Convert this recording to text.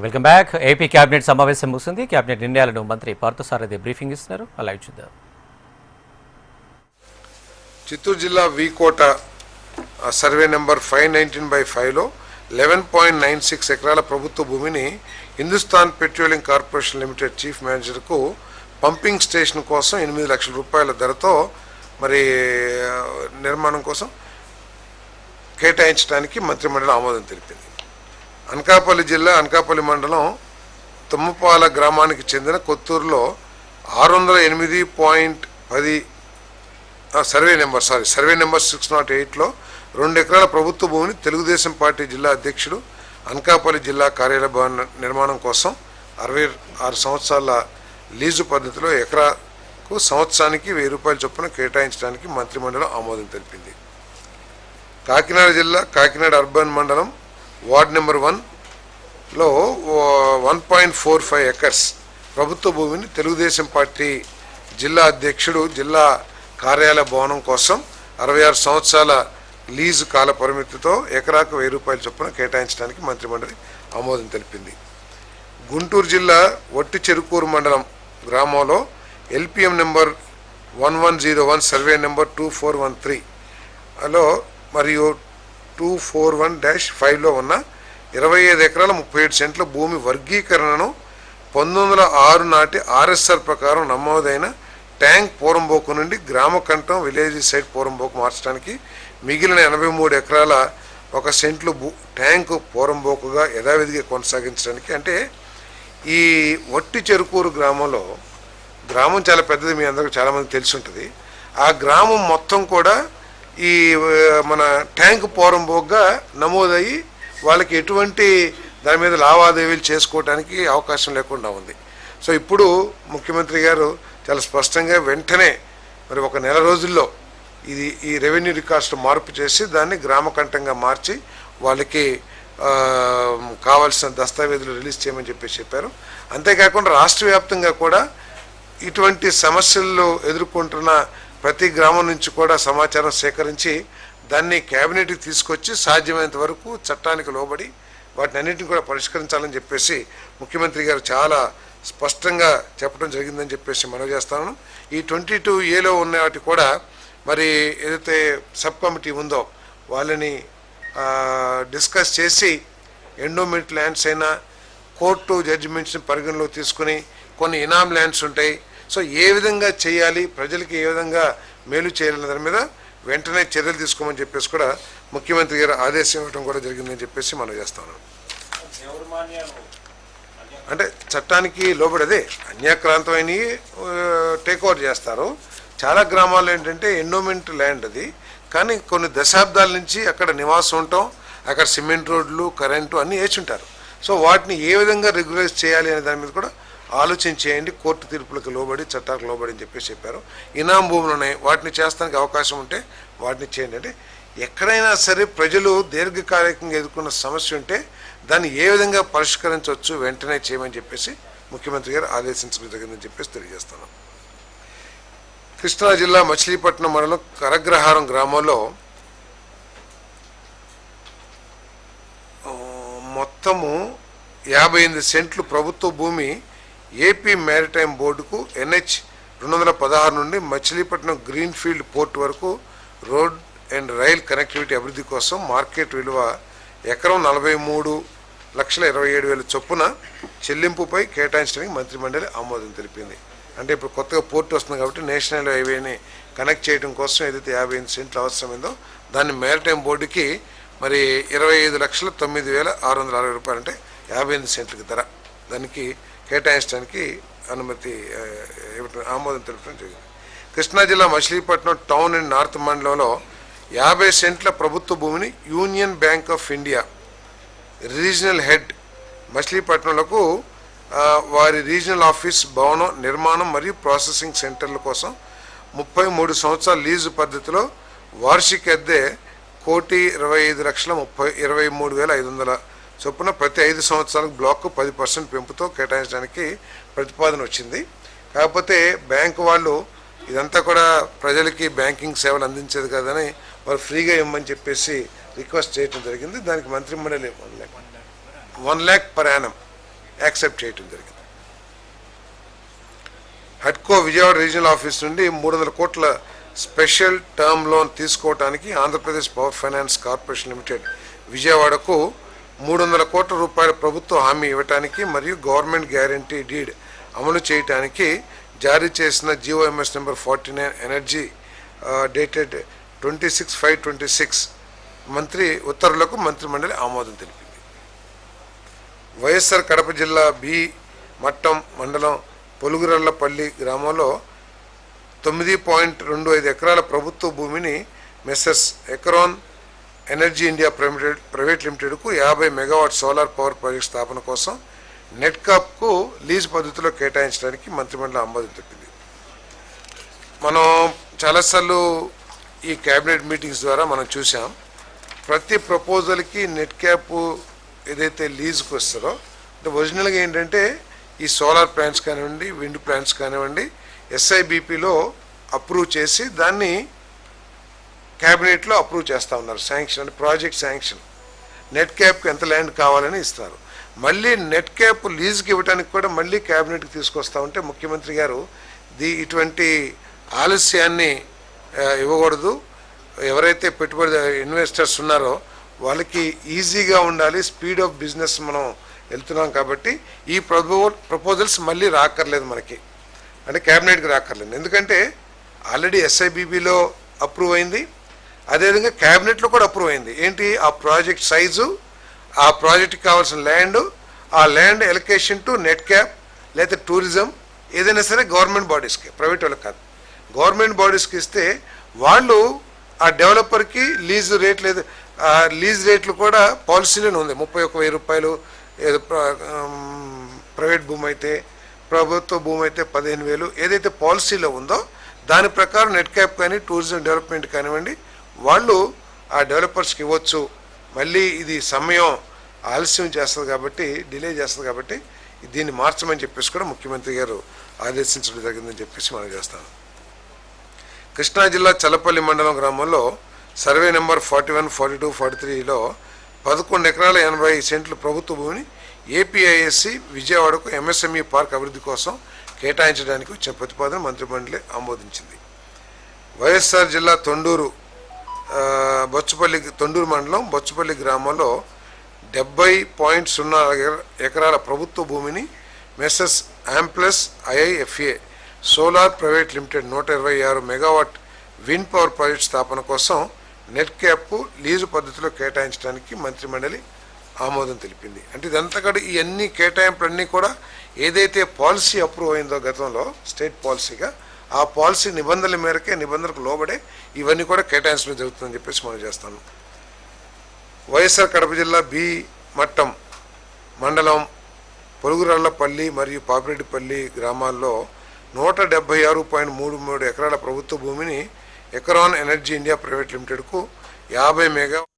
Welcome back. AP cabinet సమావేశం ముగిసింది. Cabinet నిర్ణయాలను మంత్రి పార్థసారథి బ్రీఫింగ్ ఇస్తున్నారు. లైవ్ చూద్దాం. చిత్తూరు జిల్లా వీకోట సర్వే నెంబర్ 519/5లో 11.96 ఎకరాల ప్రభుత్వ భూమిని Hindustan petroleum corporation limited chief మేనేజర్కు పంపింగ్ స్టేషన్ కోసం 8 లక్షల రూపాయల ధరతో మరి నిర్మాణం కోసం కేటాయించడానికి మంత్రిమండలి ఆమోదం తెలిపింది. అనకాపల్లి జిల్లా అనకాపల్లి మండలం తుమ్మపాల గ్రామానికి చెందిన కొత్తూరులో 608.10 సర్వే నెంబర్ 608లో 2 ఎకరాల ప్రభుత్వ భూమిని తెలుగుదేశం పార్టీ జిల్లా అధ్యక్షుడు అనకాపల్లి జిల్లా కార్యాలయ భవన నిర్మాణం కోసం 66 సంవత్సరాల లీజు పద్ధతిలో ఎకరాకు సంవత్సరానికి 1000 రూపాయల చొప్పున కేటాయించడానికి మంత్రిమండలి ఆమోదం తెలిపింది. కాకినాడ జిల్లా కాకినాడ అర్బన్ మండలం వార్డ్ నెంబర్ 1లో 1.45 ఎకర్స్ ప్రభుత్వ భూమిని తెలుగుదేశం పార్టీ జిల్లా అధ్యక్షుడు జిల్లా కార్యాలయ భవనం కోసం 66 సంవత్సరాల లీజు కాల పరిమితితో ఎకరాకు 1000 రూపాయల చొప్పున కేటాయించడానికి మంత్రిమండలి ఆమోదం తెలిపింది. గుంటూరు జిల్లా వట్టి చెరుకూరు మండలం గ్రామంలో ఎల్పిఎం నెంబర్ 1101 సర్వే నెంబర్ 2413లో మరియు 241-5లో ఉన్న 25 ఎకరాల 37 సెంట్ల భూమి వర్గీకరణను 1906 నాటి ఆర్ఎస్ఆర్ ప్రకారం నమోదైన ట్యాంక్ పోరంబోకు నుండి గ్రామకంఠం విలేజ్ సైడ్ పోరంబోకు మార్చడానికి మిగిలిన 83 ఎకరాల 1 సెంట్లు ట్యాంకు పోరంబోకుగా యథావిధిగా కొనసాగించడానికి, అంటే ఈ వట్టి చెరుకూరు గ్రామంలో గ్రామం చాలా పెద్దది, మీ అందరికీ చాలామంది తెలిసి ఉంటుంది. ఆ గ్రామం మొత్తం కూడా ఈ మన ట్యాంక్ పోరంబోగ్గా నమోదయ్యి వాళ్ళకి ఎటువంటి దాని మీద లావాదేవీలు చేసుకోవడానికి అవకాశం లేకుండా ఉంది. సో ఇప్పుడు ముఖ్యమంత్రి గారు చాలా స్పష్టంగా వెంటనే మరి 1 నెల రోజుల్లో ఈ రెవెన్యూ రికార్డ్స్ మార్పు చేసి దాన్ని గ్రామకంఠంగా మార్చి వాళ్ళకి కావాల్సిన దస్తావేజులు రిలీజ్ చేయమని చెప్పారు. అంతేకాకుండా రాష్ట్ర వ్యాప్తంగా కూడా ఇటువంటి సమస్యలు ఎదుర్కొంటున్న ప్రతి గ్రామం నుంచి కూడా సమాచారం సేకరించి దాన్ని క్యాబినెట్కి తీసుకొచ్చి సాధ్యమైనంత వరకు చట్టానికి లోబడి వాటిని అన్నింటినీ కూడా పరిష్కరించాలని చెప్పేసి ముఖ్యమంత్రి గారు చాలా స్పష్టంగా చెప్పడం జరిగిందని చెప్పేసి మనవి చేస్తాను. ఈ 22A ఉన్న వాటి కూడా మరి ఏదైతే సబ్ కమిటీ ఉందో వాళ్ళని డిస్కస్ చేసి ఎండోమెంట్ ల్యాండ్స్ అయినా కోర్టు జడ్జిమెంట్స్ని పరిగణలో తీసుకుని కొన్ని ఇనామ్ ల్యాండ్స్ ఉంటాయి. సో ఏ విధంగా చేయాలి, ప్రజలకి ఏ విధంగా మేలు చేయాలన్న దాని మీద వెంటనే చర్యలు తీసుకోమని చెప్పేసి కూడా ముఖ్యమంత్రి గారు ఆదేశం ఇవ్వడం కూడా జరిగిందని చెప్పేసి మనం చేస్తాను. అంటే చట్టానికి లోబడదే అన్యాక్రాంతమైన టేక్ ఓవర్ చేస్తారు. చాలా గ్రామాల్లో ఏంటంటే ఎండోమెంట్ ల్యాండ్ అది, కానీ కొన్ని దశాబ్దాల నుంచి అక్కడ నివాసం ఉంటాం, అక్కడ సిమెంట్ రోడ్లు కరెంటు అన్నీ వేసుంటారు. సో వాటిని ఏ విధంగా రెగ్యులైజ్ చేయాలి అనే దాని మీద కూడా ఆలోచన చేయండి, కోర్టు తీర్పులకు లోబడి చట్టాలకు లోబడి అని చెప్పేసి చెప్పారు. ఇనాం భూములు ఉన్నాయి, వాటిని చేస్తానికి అవకాశం ఉంటే వాటిని చేయండి. అంటే ఎక్కడైనా సరే ప్రజలు దీర్ఘకాలికంగా ఎదుర్కొన్న సమస్య ఉంటే దాన్ని ఏ విధంగా పరిష్కరించవచ్చు వెంటనే చేయమని చెప్పేసి ముఖ్యమంత్రి గారు ఆదేశించడం జరిగిందని చెప్పేసి తెలియజేస్తాను. కృష్ణా జిల్లా మచిలీపట్నం మండలం కరగ్రహారం గ్రామంలో మొత్తము 58 సెంట్లు ప్రభుత్వ భూమి ఏపీ మ్యారిటైమ్ బోర్డుకు NH 216 నుండి మచిలీపట్నం గ్రీన్ఫీల్డ్ పోర్ట్ వరకు రోడ్ అండ్ రైల్ కనెక్టివిటీ అభివృద్ధి కోసం మార్కెట్ విలువ ఎకరం 43,27,000 చొప్పున చెల్లింపుపై కేటాయించడానికి మంత్రిమండలి ఆమోదం తెలిపింది. అంటే ఇప్పుడు కొత్తగా పోర్టు వస్తుంది కాబట్టి నేషనల్ హైవేని కనెక్ట్ చేయడం కోసం ఏదైతే 58 సెంట్లు అవసరమైందో దాన్ని మ్యారిటైమ్ బోర్డుకి మరి 25,09,660 రూపాయలు, అంటే 58 సెంట్లకి ధర, దానికి కేటాయించడానికి అనుమతి ఆమోదం తెలపడం జరిగింది. కృష్ణా జిల్లా మచిలీపట్నం టౌన్ అండ్ నార్త్ మండలంలో 50 సెంట్ల ప్రభుత్వ భూమిని union bank of India regional head మచిలీపట్నంలకు వారి రీజనల్ ఆఫీస్ భవనం నిర్మాణం మరియు ప్రాసెసింగ్ సెంటర్ల కోసం 33 సంవత్సరాల లీజు పద్ధతిలో వార్షిక అద్దె 1,25,23,500 చొప్పున ప్రతి 5 సంవత్సరాలకు బ్లాక్కు 10% పెంపుతో కేటాయించడానికి ప్రతిపాదన వచ్చింది. కాకపోతే బ్యాంకు వాళ్ళు ఇదంతా కూడా ప్రజలకి బ్యాంకింగ్ సేవలు అందించేది కాదని వారు ఫ్రీగా ఇవ్వమని చెప్పేసి రిక్వెస్ట్ చేయడం జరిగింది. దానికి మంత్రిమండలి 1 lakh per annum యాక్సెప్ట్ చేయడం జరిగింది. హడ్కో విజయవాడ రీజనల్ ఆఫీస్ నుండి 300 కోట్ల స్పెషల్ టర్మ్ లోన్ తీసుకోవడానికి Andhra Pradesh power finance corporation limited విజయవాడకు 300 కోట్ల రూపాయల ప్రభుత్వ హామీ ఇవ్వడానికి మరియు గవర్నమెంట్ గ్యారంటీ డీడ్ అమలు చేయడానికి జారీ చేసిన జిఓఎంఎస్ నెంబర్ 49 ఎనర్జీ డేటెడ్ 26/5/26 మంత్రి ఉత్తర్వులకు మంత్రిమండలి ఆమోదం తెలిపింది. వైఎస్ఆర్ కడప జిల్లా బి మట్టం మండలం పొలుగురళ్లపల్లి గ్రామంలో 9.25 ఎకరాల ప్రభుత్వ భూమిని మెస్సర్స్ ఎకరాన్ ఎనర్జీ ఇండియా ప్రైవేట్ లిమిటెడ్కు 50 మెగావాట్ సోలార్ పవర్ ప్రాజెక్ట్ స్థాపన కోసం నెట్కాప్కు లీజ్ పద్ధతిలో కేటాయించడానికి మంత్రిమండలి ఆమోదం తెలిపింది. మనం చాలాసార్లు ఈ క్యాబినెట్ మీటింగ్స్ ద్వారా మనం చూసాం, ప్రతి ప్రపోజల్కి నెట్ క్యాప్ ఏదైతే లీజ్కి వస్తుందో అంటే ఒరిజినల్గా ఏంటంటే ఈ సోలార్ ప్లాంట్స్ కానివ్వండి, విండ్ ప్లాంట్స్ కానివ్వండి, ఎస్ఐబిపిలో అప్రూవ్ చేసి దాన్ని క్యాబినెట్లో అప్రూవ్ చేస్తూ ఉన్నారు. శాంక్షన్ అంటే ప్రాజెక్ట్ శాంక్షన్, నెట్ క్యాప్కి ఎంత ల్యాండ్ కావాలని ఇస్తున్నారు. మళ్ళీ నెట్ క్యాప్ లీజ్కి ఇవ్వడానికి కూడా మళ్ళీ క్యాబినెట్కి తీసుకొస్తూ ఉంటే ముఖ్యమంత్రి గారు ఇటువంటి ఆలస్యాన్ని ఇవ్వకూడదు. ఎవరైతే పెట్టుబడి ఇన్వెస్టర్స్ ఉన్నారో వాళ్ళకి ఈజీగా ఉండాలి, స్పీడ్ ఆఫ్ బిజినెస్ మనం వెళ్తున్నాం కాబట్టి ఈ ప్రపోజల్స్ మళ్ళీ రాక్కర్లేదు మనకి, అంటే క్యాబినెట్కి రాక్కర్లేదు. ఎందుకంటే ఆల్రెడీ ఎస్ఐబిబిలో అప్రూవ్ అయింది, అదేవిధంగా క్యాబినెట్లో కూడా అప్రూవ్ అయింది. ఏంటి ఆ ప్రాజెక్ట్ సైజు, ఆ ప్రాజెక్ట్కి కావాల్సిన ల్యాండ్, ఆ land allocation to net cap లేదా టూరిజం ఏదైనా సరే గవర్నమెంట్ బాడీస్కి, ప్రైవేట్ వాళ్ళకి కాదు, గవర్నమెంట్ బాడీస్కి ఇస్తే వాళ్ళు ఆ డెవలపర్కి లీజ్ రేట్ లేదు, లీజ్ రేట్లు కూడా పాలసీలోనే ఉంది. 31,000 రూపాయలు ఏదో ప్రైవేట్ భూమి అయితే, ప్రభుత్వ భూమి అయితే 15,000 ఏదైతే పాలసీలో ఉందో దాని ప్రకారం నెట్ క్యాప్ కానీ టూరిజం డెవలప్మెంట్ కానివ్వండి వాళ్ళు ఆ డెవలపర్స్కి ఇవ్వచ్చు. మళ్ళీ ఇది సమయం ఆలస్యం చేస్తుంది కాబట్టి, డిలే చేస్తుంది కాబట్టి దీన్ని మార్చమని చెప్పేసి కూడా ముఖ్యమంత్రి గారు ఆదేశించడం జరిగిందని చెప్పేసి మనం చేస్తాం. కృష్ణా జిల్లా చల్లపల్లి మండలం గ్రామంలో సర్వే నెంబర్ 41, 42, 43లో 11 ఎకరాల 80 సెంట్లు ప్రభుత్వ భూమిని ఏపీఐఎస్సి విజయవాడకు ఎంఎస్ఎంఈ పార్క్ అభివృద్ధి కోసం కేటాయించడానికి వచ్చిన ప్రతిపాదన మంత్రిమండలి ఆమోదించింది. వైఎస్ఆర్ జిల్లా తొండూరు మండలం బొచ్చుపల్లి గ్రామంలో 70.0 ఎకరాల ప్రభుత్వ భూమిని Messrs Amplus IIFA solar private limited 126 megawatt wind power project స్థాపన కోసం నెట్ క్యాప్ లీజు పద్ధతిలో కేటాయించడానికి మంత్రిమండలి ఆమోదం తెలిపింది. అంటే ఇదంతా కూడా ఈ అన్ని కేటాయింపులన్నీ కూడా ఏదైతే పాలసీ అప్రూవ్ అయిందో గతంలో స్టేట్ పాలసీగా, ఆ పాలసీ నిబంధనల మేరకే, నిబంధనలకు లోబడే ఇవన్నీ కూడా కేటాయించడం జరుగుతుందని చెప్పేసి మనం చేస్తాను. వైఎస్ఆర్ కడప జిల్లా బి మట్టం మండలం పొలుగురళ్లపల్లి మరియు పాపిరెడ్డిపల్లి గ్రామాల్లో 176.33 ఎకరాల ప్రభుత్వ భూమిని ఎకరాన్ ఎనర్జీ ఇండియా ప్రైవేట్ లిమిటెడ్కు 50 మెగా